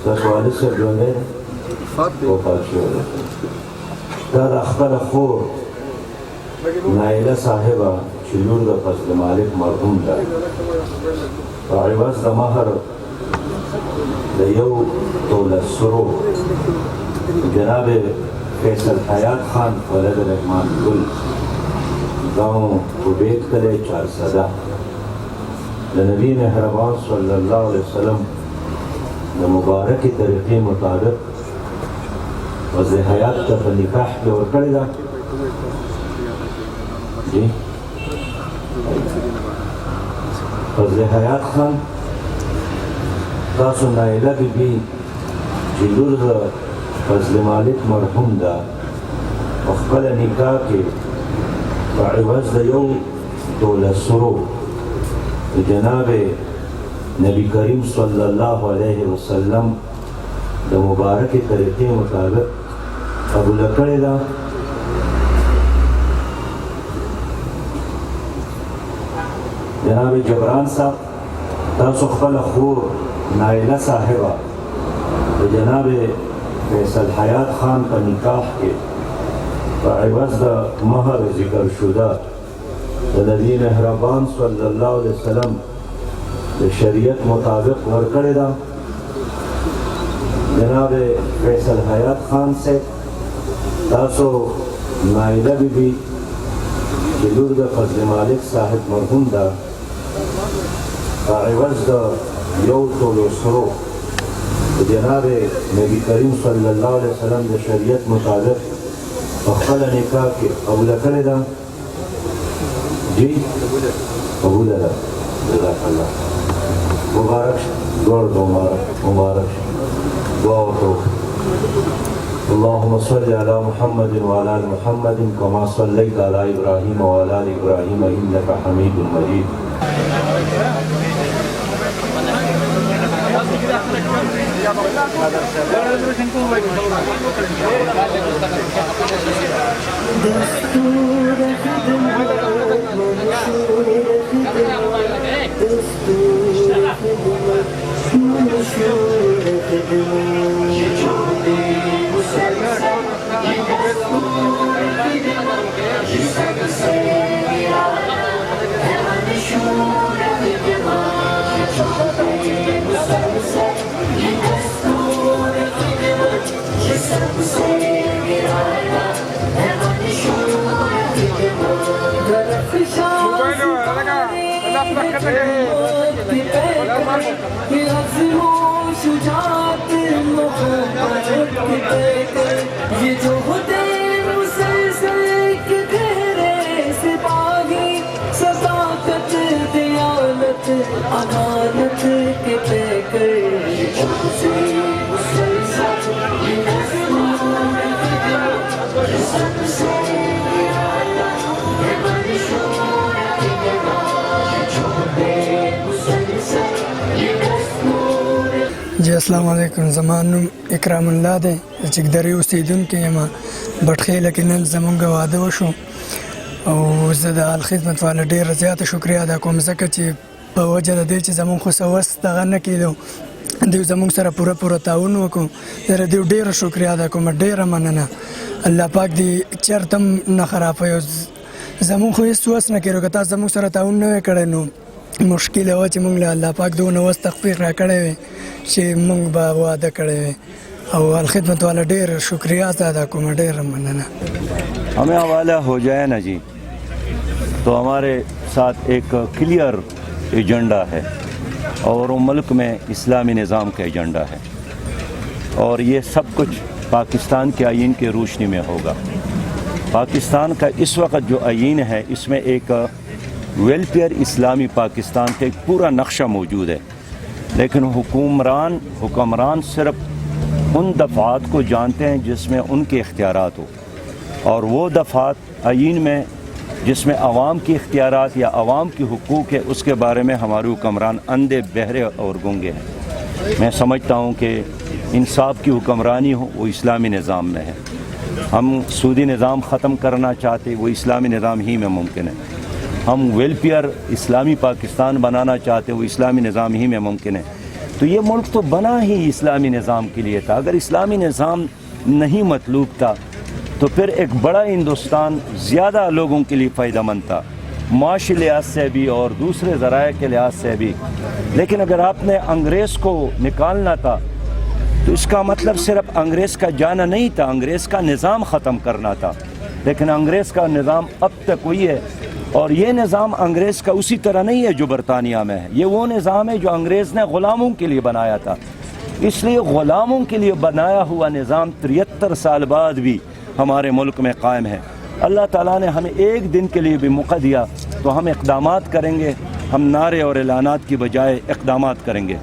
والد صاحب ژوندی دی وفات شوی دی. دا د خپله خور نایله صاحبه چې لور د فضل مالک مرحوم ده په عوض د مهر د 1 توله سرو جناب فیصل حیات خان ولد رحمان گل गाँव उबेद करे 400 د नबी मेहरबान सल्लल्लाहु अलैहि वसल्लम د मुबारक तरीक़े मुताबिक वज़ हयात ته په نکاح کې ورکړې ده. जी वज़ हयात خان تاسو نایله بیبي چې لور د فضل مالک مرحوم ده په خپل نکاح کې په عوض د 1 توله سرو جناب نبی کریم صلی الله علیه وسلم د مبارک طریقې مطابق قبول کړی ده. جناب جبران صاحب تاسو خپل خور نایله صاحبه د جناب فیصل حیات خان په نکاح کې په عوض د مهر ذکر شده د نبی مهربان صلی الله علیه وسلم د شریعت مطابق ورکړې ده. جناب فیصل حیات خان سے تاسو نایله بیبي چې لور د فضل مالک صاحب مرحوم ده په عوض د 1 توله سرو د جناب نبی کریم صلی الله علیه وسلم د شریعت مطابق په خپل نکاح کې قبوله کړې ده. जी قبول है. जज़ाकल्लाह मुबारक दौड़ दो मुबारक दुआ करो. अल्लाहुम्मा सल्लि अला मुहम्मद व अला आलि मुहम्मद कमा सल्लैता अला इब्राहीम व अला आलि इब्राहीम इन्नका हमीदुम मजीद. ये जो होते मुसलसल के तेरे सिपाही सदाकत दयालत अमानत के पैकर जी अस्सलाम वालेकुम. ज़मान इकराम अल्लाह दे चिकदरी اوسیدونکو یم بټخیله کې نن زمونږ واده وشو او زه د الخدمت والا ډېره زیاته شکریا ادا کوم ځکه چې په وجه د دې چې زمونږ خو څه وس دغه نه کېدو دوی زمونږ سره پوره تعاون وکړو. زه د دوی ډېره شکریا ادا کوم. ډېره مننه. الله پاک دې چېرته هم نه خرابوي. زمونږ خو هېڅ وس نه کېدو که تاسو زمونږ سره تعاون نه وی کړی نو مشکل وه چې موږ له الله پاک دونه وس تخفیق را کړی وی چې موږ به واده کړی وی او الخدمت والا ډېر شکریہ ادا کوم. ډېر مننه. हमें हवाला हो जाए ना जी तो हमारे साथ एक क्लियर एजेंडा है और मुल्क में इस्लामी निज़ाम का एजेंडा है और ये सब कुछ पाकिस्तान के आईन की रोशनी में होगा. पाकिस्तान का इस वक्त जो आईन है इसमें एक वेलफेयर इस्लामी पाकिस्तान का एक पूरा नक्शा मौजूद है, लेकिन हुक्मरान सिर्फ उन दफ़ात को जानते हैं जिसमें उनके इख्तियारात हो और वो दफ़ात आईन में जिसमें अवाम की इख्तियारात या अवाम की हुकूक है उसके बारे में हमारे हुक्मरान अंधे बहरे और गूंगे हैं. मैं समझता हूँ कि इंसाफ की हुक्मरानी हो वो इस्लामी निज़ाम में है. हम सूदी निज़ाम ख़त्म करना चाहते वो इस्लामी निज़ाम ही में मुमकिन है. हम वेलफेयर इस्लामी पाकिस्तान बनाना चाहते वो इस्लामी निज़ाम ही में मुमकिन है. तो ये मुल्क तो बना ही इस्लामी निज़ाम के लिए था। अगर इस्लामी निज़ाम नहीं मतलूब था तो फिर एक बड़ा हिंदुस्तान ज़्यादा लोगों के लिए फ़ायदेमंद था, माशी लिहाज से भी और दूसरे ज़राए के लिहाज से भी। लेकिन अगर आपने अंग्रेज़ को निकालना था तो इसका मतलब सिर्फ अंग्रेज़ का जाना नहीं था, अंग्रेज़ का निज़ाम ख़त्म करना था। लेकिन अंग्रेज़ का निज़ाम अब तक वही है, और ये निज़ाम अंग्रेज़ का उसी तरह नहीं है जो बरतानिया में है। ये वो निज़ाम है जो अंग्रेज़ ने ग़ुलामों के लिए बनाया था। इसलिए ग़ुलामों के लिए बनाया हुआ निज़ाम 73 साल बाद भी हमारे मुल्क में कायम है। अल्लाह ताला ने हमें एक दिन के लिए भी मौका दिया तो हम इक़दामात करेंगे, हम नारे और ऐलानात की बजाय इक़दामात करेंगे।